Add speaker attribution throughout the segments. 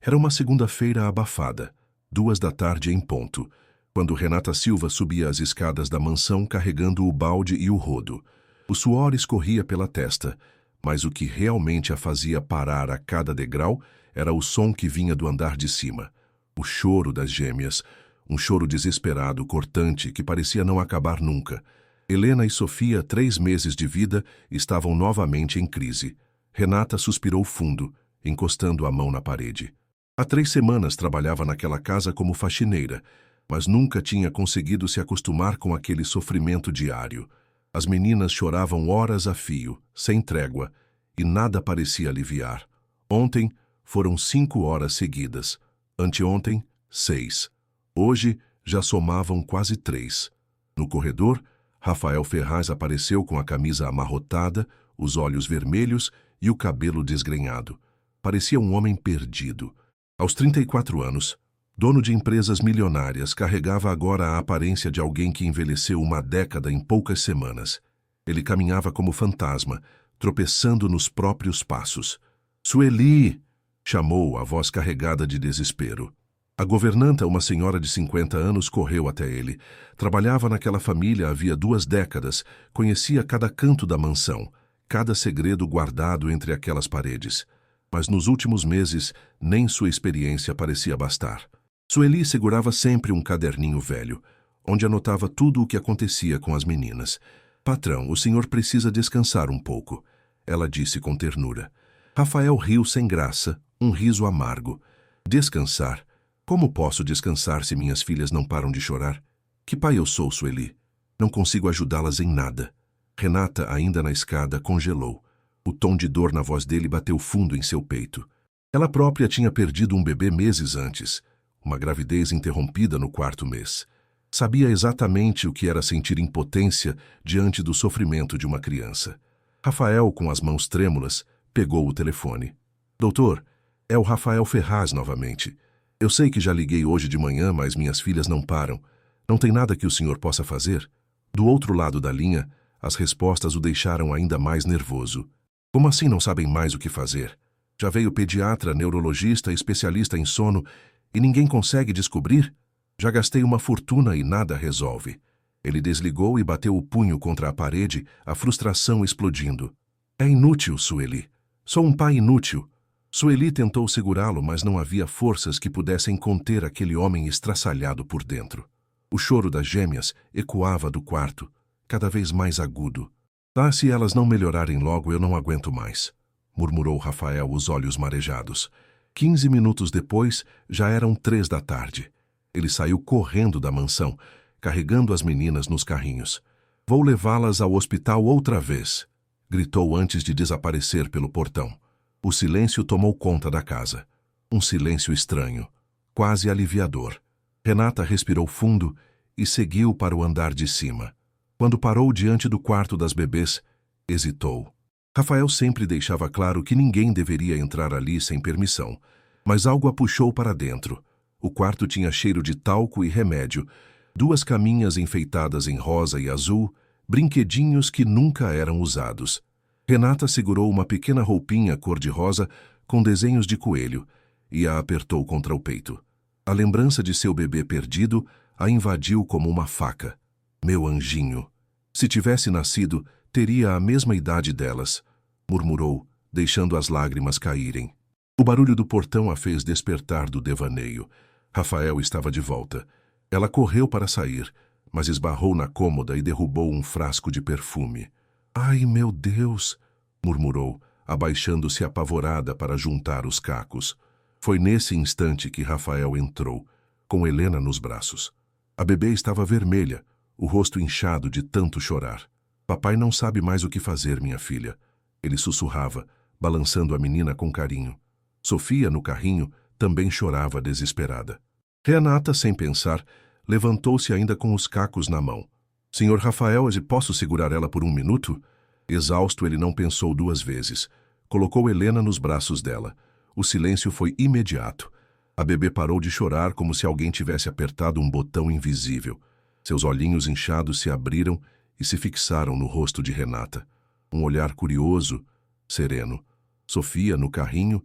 Speaker 1: Era uma segunda-feira abafada, 2 da tarde em ponto, quando Renata Silva subia as escadas da mansão carregando o balde e o rodo. O suor escorria pela testa, mas o que realmente a fazia parar a cada degrau era o som que vinha do andar de cima. O choro das gêmeas, um choro desesperado, cortante, que parecia não acabar nunca. Helena e Sofia, 3 meses de vida, estavam novamente em crise. Renata suspirou fundo, encostando a mão na parede. Há 3 semanas trabalhava naquela casa como faxineira, mas nunca tinha conseguido se acostumar com aquele sofrimento diário. As meninas choravam horas a fio, sem trégua, e nada parecia aliviar. Ontem foram 5 horas seguidas. Anteontem, 6. Hoje já somavam quase 3. No corredor, Rafael Ferraz apareceu com a camisa amarrotada, os olhos vermelhos e o cabelo desgrenhado. Parecia um homem perdido. Aos 34 anos, dono de empresas milionárias, carregava agora a aparência de alguém que envelheceu uma década em poucas semanas. Ele caminhava como fantasma, tropeçando nos próprios passos. "Sueli!" chamou a voz carregada de desespero. A governanta, uma senhora de 50 anos, correu até ele. Trabalhava naquela família havia 2 décadas, conhecia cada canto da mansão, cada segredo guardado entre aquelas paredes. Mas nos últimos meses, nem sua experiência parecia bastar. Sueli segurava sempre um caderninho velho, onde anotava tudo o que acontecia com as meninas. "Patrão, o senhor precisa descansar um pouco", ela disse com ternura. Rafael riu sem graça, um riso amargo. "Descansar? Como posso descansar se minhas filhas não param de chorar? Que pai eu sou, Sueli? Não consigo ajudá-las em nada." Renata, ainda na escada, congelou. O tom de dor na voz dele bateu fundo em seu peito. Ela própria tinha perdido um bebê meses antes, uma gravidez interrompida no 4º mês. Sabia exatamente o que era sentir impotência diante do sofrimento de uma criança. Rafael, com as mãos trêmulas, pegou o telefone. "Doutor, é o Rafael Ferraz novamente. Eu sei que já liguei hoje de manhã, mas minhas filhas não param. Não tem nada que o senhor possa fazer?" Do outro lado da linha, as respostas o deixaram ainda mais nervoso. "Como assim não sabem mais o que fazer? Já veio pediatra, neurologista, especialista em sono e ninguém consegue descobrir? Já gastei uma fortuna e nada resolve." Ele desligou e bateu o punho contra a parede, a frustração explodindo. "É inútil, Sueli. Sou um pai inútil." Sueli tentou segurá-lo, mas não havia forças que pudessem conter aquele homem estraçalhado por dentro. O choro das gêmeas ecoava do quarto, cada vez mais agudo. "Ah, se elas não melhorarem logo, eu não aguento mais", murmurou Rafael, os olhos marejados. 15 minutos depois, já eram 3 da tarde. Ele saiu correndo da mansão, carregando as meninas nos carrinhos. "Vou levá-las ao hospital outra vez", gritou antes de desaparecer pelo portão. O silêncio tomou conta da casa. Um silêncio estranho, quase aliviador. Renata respirou fundo e seguiu para o andar de cima. Quando parou diante do quarto das bebês, hesitou. Rafael sempre deixava claro que ninguém deveria entrar ali sem permissão, mas algo a puxou para dentro. O quarto tinha cheiro de talco e remédio, 2 caminhas enfeitadas em rosa e azul, brinquedinhos que nunca eram usados. Renata segurou uma pequena roupinha cor-de-rosa com desenhos de coelho e a apertou contra o peito. A lembrança de seu bebê perdido a invadiu como uma faca. "Meu anjinho. Se tivesse nascido, teria a mesma idade delas", murmurou, deixando as lágrimas caírem. O barulho do portão a fez despertar do devaneio. Rafael estava de volta. Ela correu para sair, mas esbarrou na cômoda e derrubou um frasco de perfume. "Ai, meu Deus!" murmurou, abaixando-se apavorada para juntar os cacos. Foi nesse instante que Rafael entrou, com Helena nos braços. A bebê estava vermelha, o rosto inchado de tanto chorar. "Papai não sabe mais o que fazer, minha filha", ele sussurrava, balançando a menina com carinho. Sofia, no carrinho, também chorava desesperada. Renata, sem pensar, levantou-se ainda com os cacos na mão. "Senhor Rafael, posso segurar ela por 1 minuto?" Exausto, ele não pensou 2 vezes. Colocou Helena nos braços dela. O silêncio foi imediato. A bebê parou de chorar como se alguém tivesse apertado um botão invisível. Seus olhinhos inchados se abriram e se fixaram no rosto de Renata. Um olhar curioso, sereno. Sofia, no carrinho,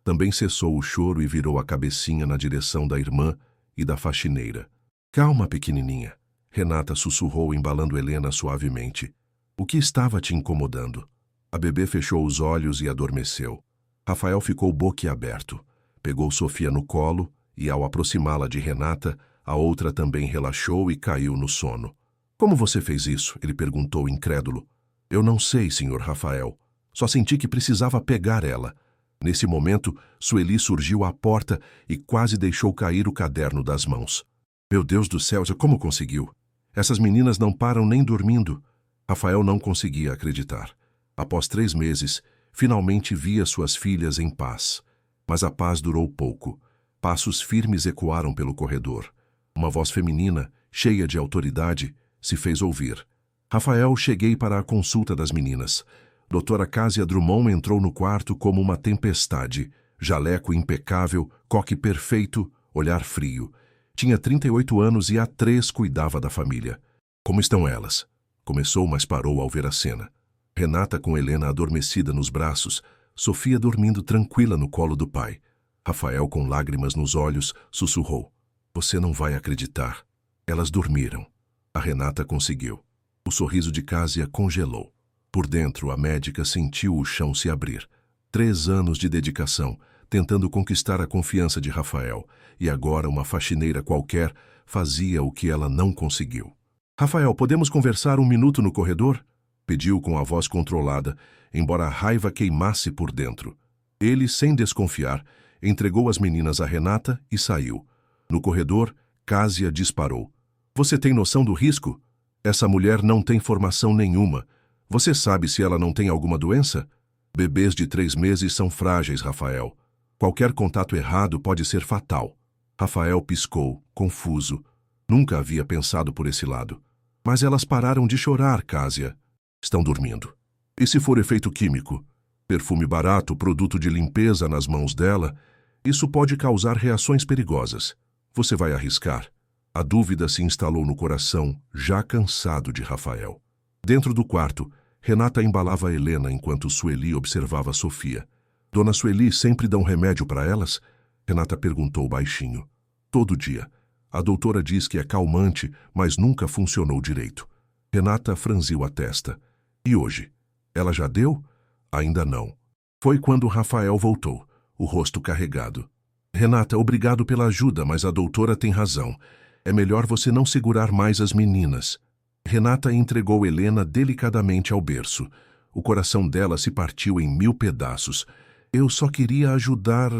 Speaker 1: Também cessou o choro e virou a cabecinha na direção da irmã e da faxineira. Calma, pequenininha. Renata sussurrou, embalando Helena suavemente. O que estava te incomodando? A bebê fechou os olhos e adormeceu. Rafael ficou boquiaberto. Pegou Sofia no colo e, ao aproximá-la de Renata, a outra também relaxou e caiu no sono. Como você fez isso? Ele perguntou, incrédulo. Eu não sei, senhor Rafael. Só senti que precisava pegar ela. Nesse momento, Sueli surgiu à porta e quase deixou cair o caderno das mãos. Meu Deus do céu, como conseguiu? Essas meninas não param nem dormindo. Rafael não conseguia acreditar. Após 3 meses, finalmente via suas filhas em paz. Mas a paz durou pouco. Passos firmes ecoaram pelo corredor. Uma voz feminina, cheia de autoridade, se fez ouvir. Rafael, cheguei para a consulta das meninas. Doutora Cásia Drummond entrou no quarto como uma tempestade. Jaleco impecável, coque perfeito, olhar frio. Tinha 38 anos e há 3 cuidava da família. Como estão elas? Começou, mas parou ao ver a cena. Renata com Helena adormecida nos braços, Sofia dormindo tranquila no colo do pai. Rafael, com lágrimas nos olhos, sussurrou. Você não vai acreditar. Elas dormiram. A Renata conseguiu. O sorriso de Cásia congelou. Por dentro, a médica sentiu o chão se abrir. 3 anos de dedicação, tentando conquistar a confiança de Rafael, e agora uma faxineira qualquer fazia o que ela não conseguiu. Rafael, podemos conversar 1 minuto no corredor? Pediu com a voz controlada, embora a raiva queimasse por dentro. Ele, sem desconfiar, entregou as meninas a Renata e saiu. No corredor, Cásia disparou. Você tem noção do risco? Essa mulher não tem formação nenhuma. Você sabe se ela não tem alguma doença? Bebês de 3 meses são frágeis, Rafael. Qualquer contato errado pode ser fatal. Rafael piscou, confuso. Nunca havia pensado por esse lado. Mas elas pararam de chorar, Cásia. Estão dormindo. E se for efeito químico? Perfume barato, produto de limpeza nas mãos dela, isso pode causar reações perigosas. Você vai arriscar? A dúvida se instalou no coração, já cansado de Rafael. Dentro do quarto, Renata embalava Helena enquanto Sueli observava Sofia. Dona Sueli sempre dá um remédio para elas? Renata perguntou baixinho. Todo dia. A doutora diz que é calmante, mas nunca funcionou direito. Renata franziu a testa. E hoje? Ela já deu? Ainda não. Foi quando Rafael voltou, o rosto carregado. Renata, obrigado pela ajuda, mas a doutora tem razão. É melhor você não segurar mais as meninas. Renata entregou Helena delicadamente ao berço. O coração dela se partiu em 1000 pedaços. Eu só queria ajudar...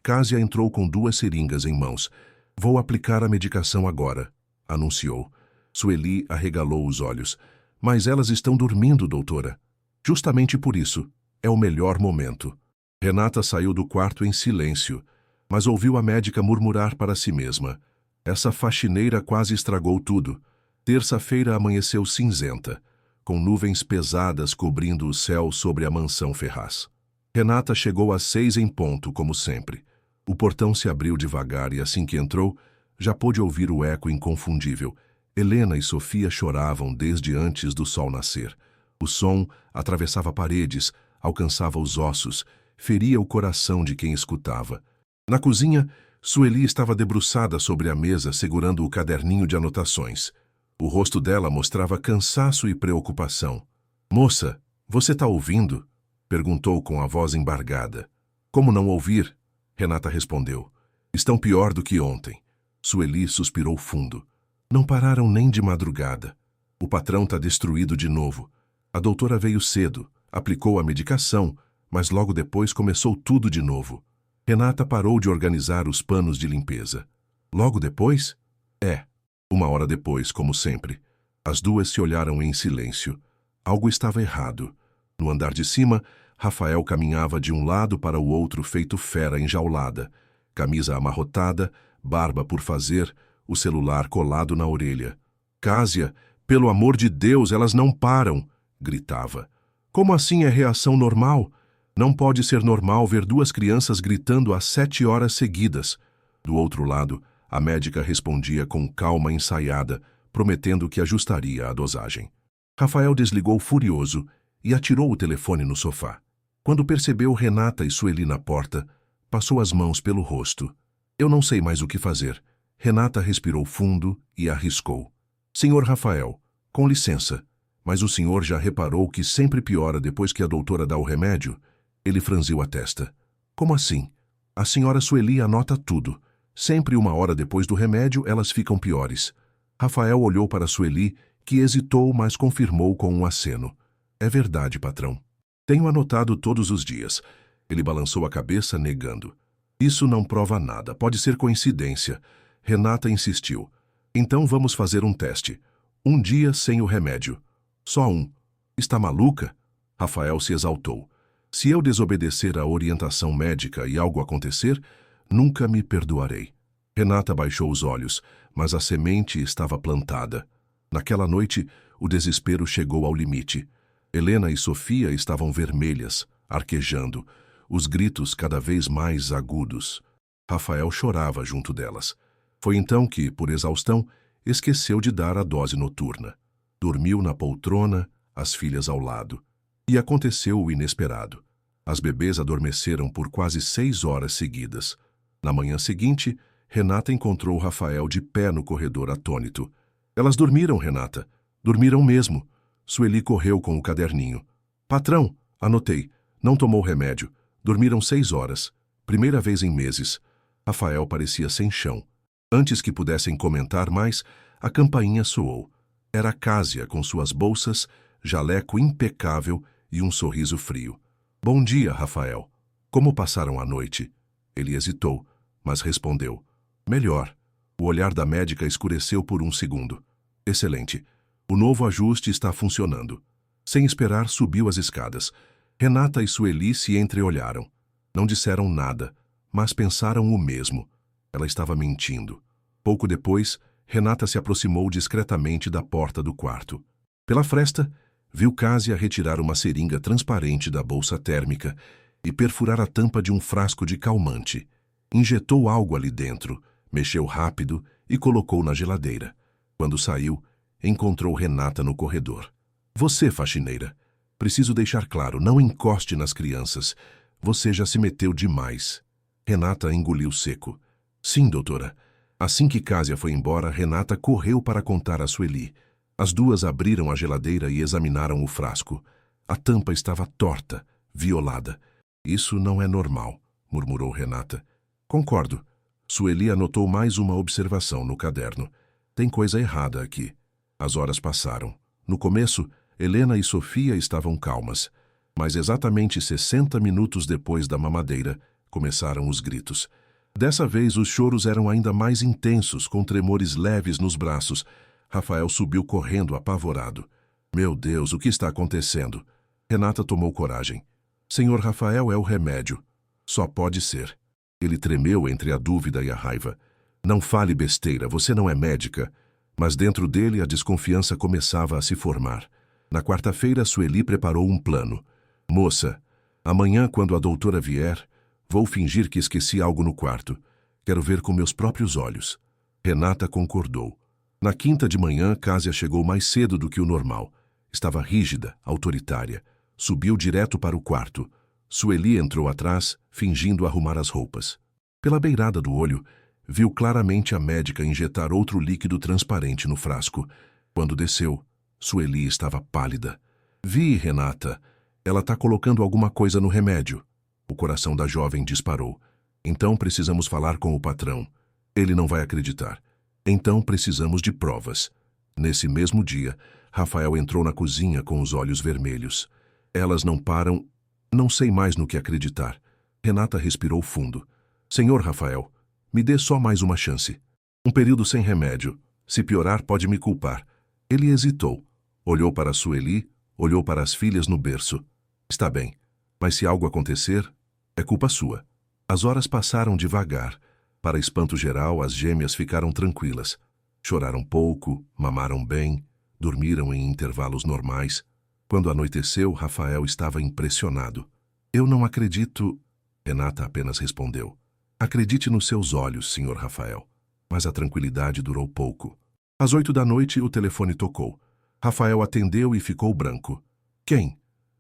Speaker 1: Cásia entrou com 2 seringas em mãos. Vou aplicar a medicação agora, anunciou. Sueli arregalou os olhos. Mas elas estão dormindo, doutora. Justamente por isso, é o melhor momento. Renata saiu do quarto em silêncio, mas ouviu a médica murmurar para si mesma. Essa faxineira quase estragou tudo. Terça-feira amanheceu cinzenta, com nuvens pesadas cobrindo o céu sobre a mansão Ferraz. Renata chegou às 6 em ponto, como sempre. O portão se abriu devagar e assim que entrou, já pôde ouvir o eco inconfundível. Helena e Sofia choravam desde antes do sol nascer. O som atravessava paredes, alcançava os ossos, feria o coração de quem escutava. Na cozinha, Sueli estava debruçada sobre a mesa segurando o caderninho de anotações. O rosto dela mostrava cansaço e preocupação. Moça, você está ouvindo? Perguntou com a voz embargada. Como não ouvir? Renata respondeu. Estão pior do que ontem. Sueli suspirou fundo. Não pararam nem de madrugada. O patrão está destruído de novo. A doutora veio cedo, aplicou a medicação, mas logo depois começou tudo de novo. Renata parou de organizar os panos de limpeza. Logo depois? 1 hora depois, como sempre. As 2 se olharam em silêncio. Algo estava errado. No andar de cima, Rafael caminhava de um lado para o outro feito fera enjaulada. Camisa amarrotada, barba por fazer, o celular colado na orelha. Cásia, pelo amor de Deus, elas não param, gritava. Como assim é reação normal? Não pode ser normal ver 2 crianças gritando às 7 horas seguidas. Do outro lado, a médica respondia com calma ensaiada, prometendo que ajustaria a dosagem. Rafael desligou furioso e atirou o telefone no sofá. Quando percebeu Renata e Sueli na porta, Passou as mãos pelo rosto. Eu não sei mais o que fazer. Renata respirou fundo e arriscou. Senhor Rafael, com licença, mas o senhor já reparou que sempre piora depois que a doutora dá o remédio? Ele franziu a testa. Como assim? A senhora Sueli anota tudo. Sempre 1 hora depois do remédio, elas ficam piores. Rafael olhou para Sueli, que hesitou, mas confirmou com um aceno. É verdade, patrão. Tenho anotado todos os dias. Ele balançou a cabeça, negando. Isso não prova nada, pode ser coincidência. Renata insistiu. Então vamos fazer um teste. 1 dia sem o remédio. Só 1. Está maluca? Rafael se exaltou. Se eu desobedecer à orientação médica e algo acontecer, nunca me perdoarei. Renata baixou os olhos, mas a semente estava plantada. Naquela noite, o desespero chegou ao limite. Helena e Sofia estavam vermelhas, arquejando, os gritos cada vez mais agudos. Rafael chorava junto delas. Foi então que, por exaustão, esqueceu de dar a dose noturna. Dormiu na poltrona, as filhas ao lado. E aconteceu o inesperado. As bebês adormeceram por quase 6 horas seguidas. Na manhã seguinte, Renata encontrou Rafael de pé no corredor atônito. Elas dormiram, Renata. Dormiram mesmo. Sueli correu com o caderninho. Patrão, anotei. Não tomou remédio. Dormiram 6 horas. Primeira vez em meses. Rafael parecia sem chão. Antes que pudessem comentar mais, a campainha soou. Era Cásia com suas bolsas, jaleco impecável e um sorriso frio. Bom dia, Rafael. Como passaram a noite? Ele hesitou, mas respondeu. Melhor. O olhar da médica escureceu por 1 segundo. Excelente. O novo ajuste está funcionando. Sem esperar, subiu as escadas. Renata e Sueli se entreolharam. Não disseram nada, mas pensaram o mesmo. Ela estava mentindo. Pouco depois, Renata se aproximou discretamente da porta do quarto. Pela fresta, viu Cásia retirar uma seringa transparente da bolsa térmica e perfurar a tampa de um frasco de calmante. Injetou algo ali dentro, mexeu rápido e colocou na geladeira. Quando saiu, encontrou Renata no corredor. Você, faxineira. Preciso deixar claro, não encoste nas crianças. Você já se meteu demais. Renata engoliu seco. Sim, doutora. Assim que Cásia foi embora, Renata correu para contar a Sueli. As duas abriram a geladeira e examinaram o frasco. A tampa estava torta, violada. Isso não é normal, murmurou Renata. Concordo. Sueli anotou mais uma observação no caderno. Tem coisa errada aqui. As horas passaram. No começo, Helena e Sofia estavam calmas. Mas exatamente 60 minutos depois da mamadeira, começaram os gritos. Dessa vez, os choros eram ainda mais intensos, com tremores leves nos braços. Rafael subiu correndo, apavorado. Meu Deus, o que está acontecendo? Renata tomou coragem. Senhor Rafael, é o remédio. Só pode ser. Ele tremeu entre a dúvida e a raiva. Não fale besteira, você não é médica. Mas dentro dele a desconfiança começava a se formar. Na quarta-feira, Sueli preparou um plano. Moça, amanhã, quando a doutora vier, vou fingir que esqueci algo no quarto. Quero ver com meus próprios olhos. Renata concordou. Na quinta de manhã, Cásia chegou mais cedo do que o normal. Estava rígida, autoritária. Subiu direto para o quarto. Sueli entrou atrás, fingindo arrumar as roupas. Pela beirada do olho, viu claramente a médica injetar outro líquido transparente no frasco. Quando desceu, Sueli estava pálida. Vi, Renata. Ela está colocando alguma coisa no remédio. O coração da jovem disparou. Então precisamos falar com o patrão. Ele não vai acreditar. Então precisamos de provas. Nesse mesmo dia, Rafael entrou na cozinha com os olhos vermelhos. Elas não param. Não sei mais no que acreditar. Renata respirou fundo. Senhor Rafael, me dê só mais uma chance. Um período sem remédio. Se piorar, pode me culpar. Ele hesitou. Olhou para Sueli, olhou para as filhas no berço. Está bem, mas se algo acontecer, é culpa sua. As horas passaram devagar. Para espanto geral, as gêmeas ficaram tranquilas. Choraram pouco, mamaram bem, dormiram em intervalos normais. Quando anoiteceu, Rafael estava impressionado. Eu não acredito... Renata apenas respondeu. Acredite nos seus olhos, senhor Rafael. Mas a tranquilidade durou pouco. Às 8 da noite, o telefone tocou. Rafael atendeu e ficou branco. Quem?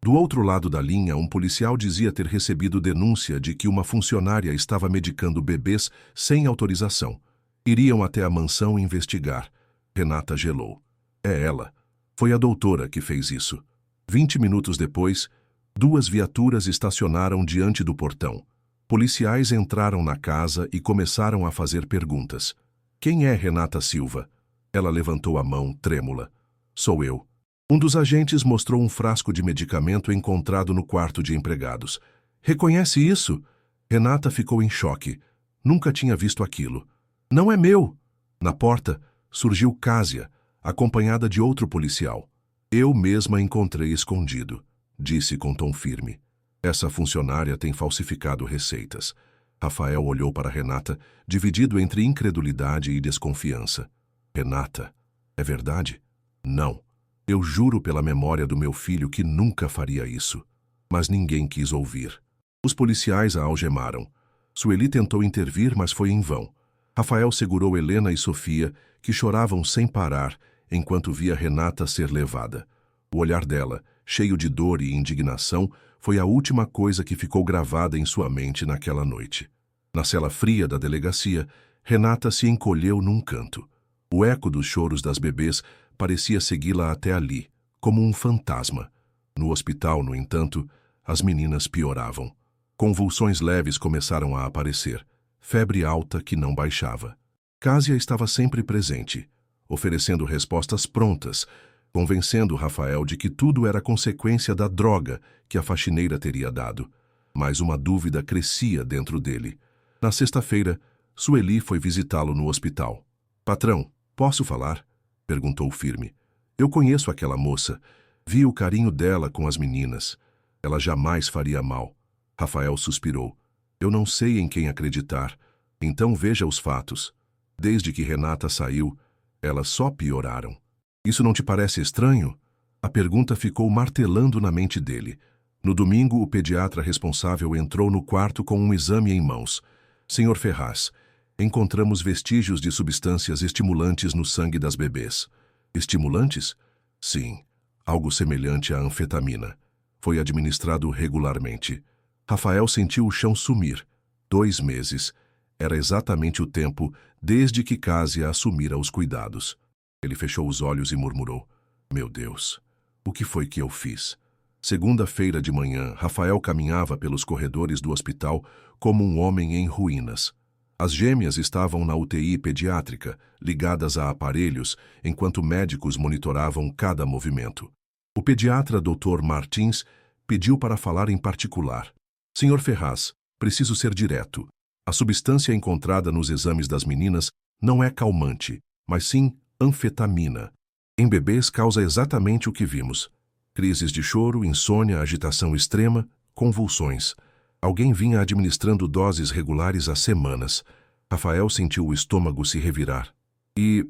Speaker 1: Do outro lado da linha, um policial dizia ter recebido denúncia de que uma funcionária estava medicando bebês sem autorização. Iriam até a mansão investigar. Renata gelou. É ela. Foi a doutora que fez isso. 20 minutos depois, 2 viaturas estacionaram diante do portão. Policiais entraram na casa e começaram a fazer perguntas. Quem é Renata Silva? Ela levantou a mão, trêmula. Sou eu. Um dos agentes mostrou um frasco de medicamento encontrado no quarto de empregados. Reconhece isso? Renata ficou em choque. Nunca tinha visto aquilo. Não é meu. Na porta, surgiu Cásia, acompanhada de outro policial. Eu mesma encontrei escondido, disse com tom firme. Essa funcionária tem falsificado receitas. Rafael olhou para Renata, dividido entre incredulidade e desconfiança. Renata, é verdade? Não. Eu juro pela memória do meu filho que nunca faria isso. Mas ninguém quis ouvir. Os policiais a algemaram. Sueli tentou intervir, mas foi em vão. Rafael segurou Helena e Sofia, que choravam sem parar, enquanto via Renata ser levada. O olhar dela, cheio de dor e indignação, foi a última coisa que ficou gravada em sua mente naquela noite. Na cela fria da delegacia, Renata se encolheu num canto. O eco dos choros das bebês parecia segui-la até ali, como um fantasma. No hospital, no entanto, as meninas pioravam. Convulsões leves começaram a aparecer, febre alta que não baixava. Cásia estava sempre presente, oferecendo respostas prontas, convencendo Rafael de que tudo era consequência da droga que a faxineira teria dado. Mas uma dúvida crescia dentro dele. Na sexta-feira, Sueli foi visitá-lo no hospital. Patrão, posso falar? Perguntou firme. Eu conheço aquela moça. Vi o carinho dela com as meninas. Ela jamais faria mal. Rafael suspirou. Eu não sei em quem acreditar. Então veja os fatos. Desde que Renata saiu, elas só pioraram. Isso não te parece estranho? A pergunta ficou martelando na mente dele. No domingo, o pediatra responsável entrou no quarto com um exame em mãos. Senhor Ferraz, encontramos vestígios de substâncias estimulantes no sangue das bebês. Estimulantes? Sim, algo semelhante à anfetamina. Foi administrado regularmente. Rafael sentiu o chão sumir. 2 meses. Era exatamente o tempo desde que Cásia assumira os cuidados. Ele fechou os olhos e murmurou. Meu Deus, o que foi que eu fiz? Segunda-feira de manhã, Rafael caminhava pelos corredores do hospital como um homem em ruínas. As gêmeas estavam na UTI pediátrica, ligadas a aparelhos, enquanto médicos monitoravam cada movimento. O pediatra Dr. Martins pediu para falar em particular. Senhor Ferraz, preciso ser direto. A substância encontrada nos exames das meninas não é calmante, mas sim anfetamina. Em bebês causa exatamente o que vimos. Crises de choro, insônia, agitação extrema, convulsões. Alguém vinha administrando doses regulares há semanas. Rafael sentiu o estômago se revirar. E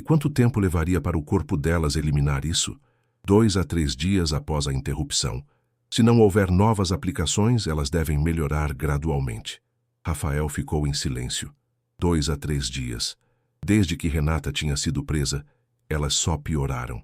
Speaker 1: quanto tempo levaria para o corpo delas eliminar isso? 2 a 3 dias após a interrupção. Se não houver novas aplicações, elas devem melhorar gradualmente. Rafael ficou em silêncio. 2 a 3 dias. Desde que Renata tinha sido presa, elas só pioraram.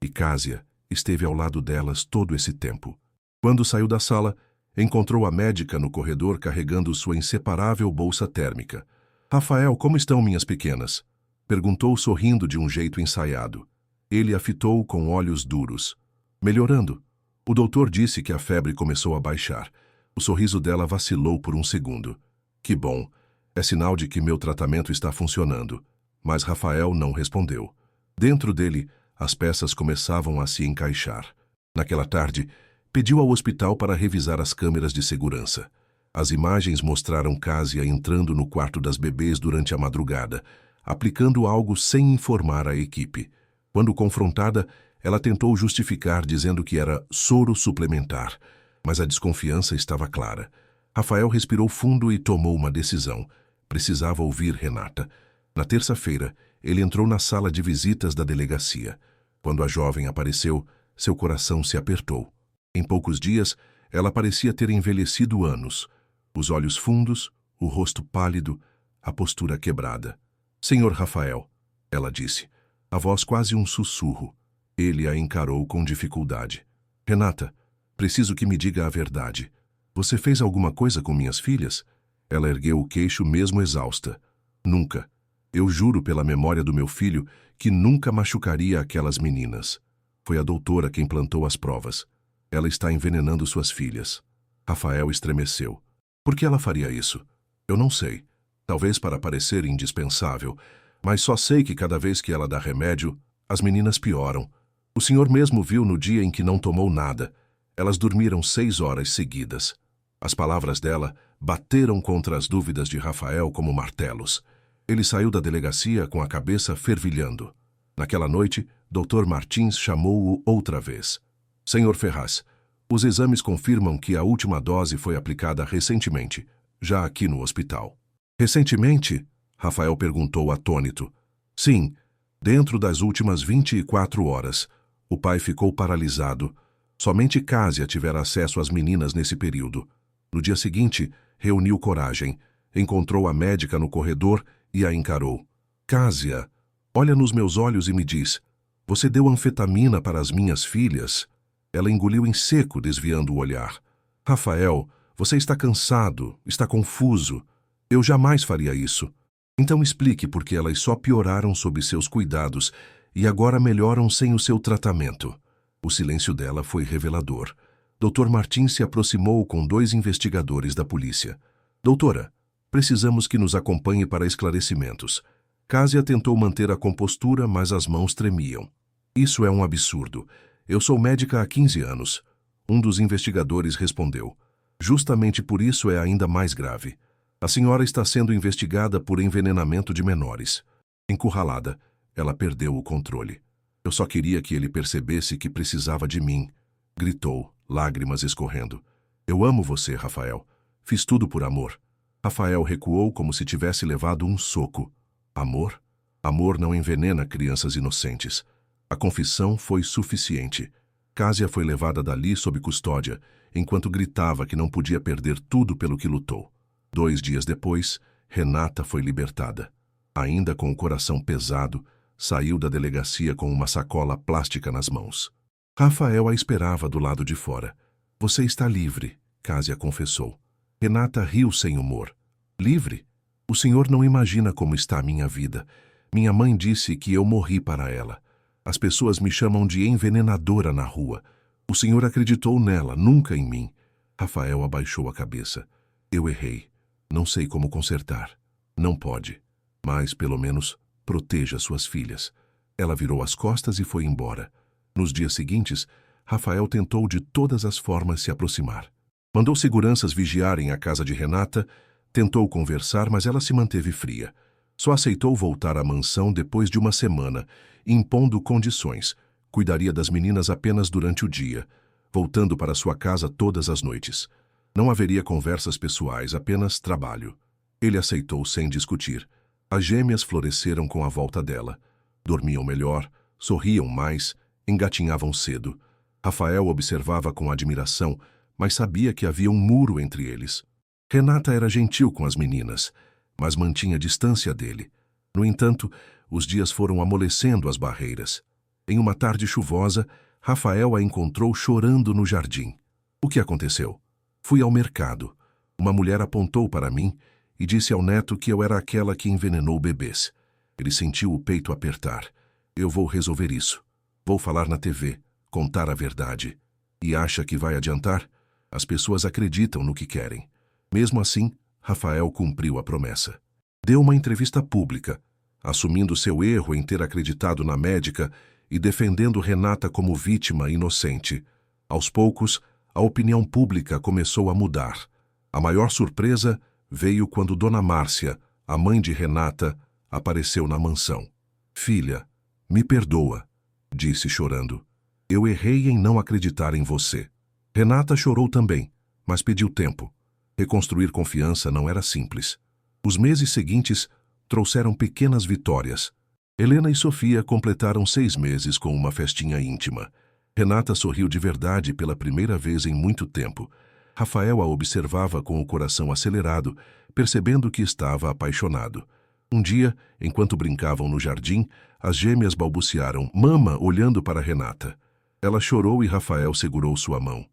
Speaker 1: E Cásia esteve ao lado delas todo esse tempo. Quando saiu da sala, encontrou a médica no corredor carregando sua inseparável bolsa térmica. Rafael, como estão minhas pequenas? Perguntou sorrindo de um jeito ensaiado. Ele a fitou com olhos duros. Melhorando. O doutor disse que a febre começou a baixar. O sorriso dela vacilou por um segundo. Que bom. É sinal de que meu tratamento está funcionando. Mas Rafael não respondeu. Dentro dele, as peças começavam a se encaixar. Naquela tarde, pediu ao hospital para revisar as câmeras de segurança. As imagens mostraram Cásia entrando no quarto das bebês durante a madrugada, aplicando algo sem informar a equipe. Quando confrontada, ela tentou justificar dizendo que era soro suplementar, mas a desconfiança estava clara. Rafael respirou fundo e tomou uma decisão. Precisava ouvir Renata. Na terça-feira, ele entrou na sala de visitas da delegacia. Quando a jovem apareceu, seu coração se apertou. Em poucos dias, ela parecia ter envelhecido anos. Os olhos fundos, o rosto pálido, a postura quebrada. Senhor Rafael, ela disse, a voz quase um sussurro. Ele a encarou com dificuldade. Renata, Preciso que me diga a verdade. Você fez alguma coisa com minhas filhas? Ela ergueu o queixo mesmo exausta. Nunca. Eu juro pela memória do meu filho que nunca machucaria aquelas meninas. Foi a doutora quem plantou as provas. Ela está envenenando suas filhas. Rafael estremeceu. Por que ela faria isso? Eu não sei. Talvez para parecer indispensável, mas só sei que cada vez que ela dá remédio, as meninas pioram. O senhor mesmo viu no dia em que não tomou nada. Elas dormiram 6 horas seguidas. As palavras dela bateram contra as dúvidas de Rafael como martelos. Ele saiu da delegacia com a cabeça fervilhando. Naquela noite, Dr. Martins chamou-o outra vez. Senhor Ferraz, os exames confirmam que a última dose foi aplicada recentemente, já aqui no hospital. Recentemente? Rafael perguntou atônito. Sim, dentro das últimas 24 horas. O pai ficou paralisado. Somente Cásia tivera acesso às meninas nesse período. No dia seguinte, reuniu coragem, encontrou a médica no corredor e a encarou. Cásia, olha nos meus olhos e me diz, você deu anfetamina para as minhas filhas? Ela engoliu em seco, desviando o olhar. Rafael, você está cansado, está confuso. Eu jamais faria isso. Então explique por que elas só pioraram sob seus cuidados e agora melhoram sem o seu tratamento. O silêncio dela foi revelador. Dr. Martins se aproximou com 2 investigadores da polícia. Doutora, precisamos que nos acompanhe para esclarecimentos. Cásia tentou manter a compostura, mas as mãos tremiam. Isso é um absurdo. Eu sou médica há 15 anos. Um dos investigadores respondeu. Justamente por isso é ainda mais grave. A senhora está sendo investigada por envenenamento de menores. Encurralada, ela perdeu o controle. Eu só queria que ele percebesse que precisava de mim. Gritou, lágrimas escorrendo. Eu amo você, Rafael. Fiz tudo por amor. Rafael recuou como se tivesse levado um soco. Amor? Amor não envenena crianças inocentes. A confissão foi suficiente. Cásia foi levada dali sob custódia, enquanto gritava que não podia perder tudo pelo que lutou. 2 dias depois, Renata foi libertada. Ainda com o coração pesado, saiu da delegacia com uma sacola plástica nas mãos. Rafael a esperava do lado de fora. Você está livre, Cásia confessou. Renata riu sem humor. Livre? O senhor não imagina como está a minha vida. Minha mãe disse que eu morri para ela. As pessoas me chamam de envenenadora na rua. O senhor acreditou nela, nunca em mim. Rafael abaixou a cabeça. Eu errei. Não sei como consertar. Não pode. Mas, pelo menos, proteja suas filhas. Ela virou as costas e foi embora. Nos dias seguintes, Rafael tentou de todas as formas se aproximar. Mandou seguranças vigiarem a casa de Renata, tentou conversar, mas ela se manteve fria. Só aceitou voltar à mansão depois de uma semana, impondo condições. Cuidaria das meninas apenas durante o dia, voltando para sua casa todas as noites. Não haveria conversas pessoais, apenas trabalho. Ele aceitou sem discutir. As gêmeas floresceram com a volta dela. Dormiam melhor, sorriam mais, engatinhavam cedo. Rafael observava com admiração, mas sabia que havia um muro entre eles. Renata era gentil com as meninas, mas mantinha distância dele. No entanto, os dias foram amolecendo as barreiras. Em uma tarde chuvosa, Rafael a encontrou chorando no jardim. O que aconteceu? Fui ao mercado. Uma mulher apontou para mim e disse ao neto que eu era aquela que envenenou bebês. Ele sentiu o peito apertar. Eu vou resolver isso. Vou falar na TV, contar a verdade. E acha que vai adiantar? As pessoas acreditam no que querem. Mesmo assim, Rafael cumpriu a promessa. Deu uma entrevista pública, assumindo seu erro em ter acreditado na médica e defendendo Renata como vítima inocente. Aos poucos, a opinião pública começou a mudar. A maior surpresa veio quando Dona Márcia, a mãe de Renata, apareceu na mansão. Filha, me perdoa, disse chorando. Eu errei em não acreditar em você. Renata chorou também, mas pediu tempo. Reconstruir confiança não era simples. Os meses seguintes trouxeram pequenas vitórias. Helena e Sofia completaram 6 meses com uma festinha íntima. Renata sorriu de verdade pela primeira vez em muito tempo. Rafael a observava com o coração acelerado, percebendo que estava apaixonado. Um dia, enquanto brincavam no jardim, as gêmeas balbuciaram, "Mama", olhando para Renata. Ela chorou e Rafael segurou sua mão.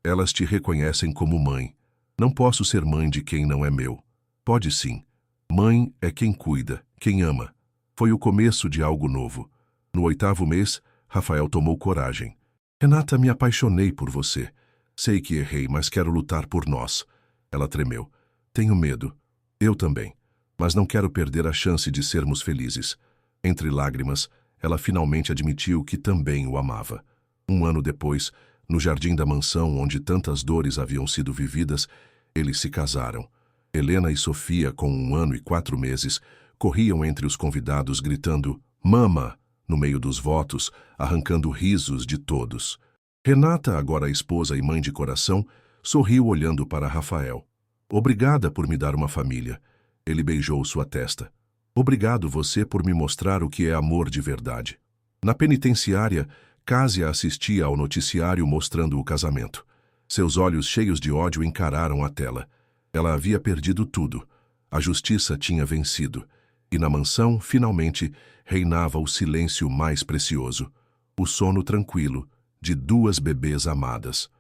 Speaker 1: Elas te reconhecem como mãe. Não posso ser mãe de quem não é meu. Pode sim. Mãe é quem cuida, quem ama. Foi o começo de algo novo. No 8º mês, Rafael tomou coragem. Renata, me apaixonei por você. Sei que errei, mas quero lutar por nós. Ela tremeu. Tenho medo. Eu também. Mas não quero perder a chance de sermos felizes. Entre lágrimas, ela finalmente admitiu que também o amava. 1 ano depois, no jardim da mansão onde tantas dores haviam sido vividas, eles se casaram. Helena e Sofia, com 1 ano e 4 meses, corriam entre os convidados gritando "Mama!" no meio dos votos, arrancando risos de todos. Renata, agora esposa e mãe de coração, sorriu olhando para Rafael. Obrigada por me dar uma família. Ele beijou sua testa. Obrigado você por me mostrar o que é amor de verdade. Na penitenciária, Cásia assistia ao noticiário mostrando o casamento. Seus olhos cheios de ódio encararam a tela. Ela havia perdido tudo. A justiça tinha vencido. E na mansão, finalmente, reinava o silêncio mais precioso. O sono tranquilo de 2 bebês amadas.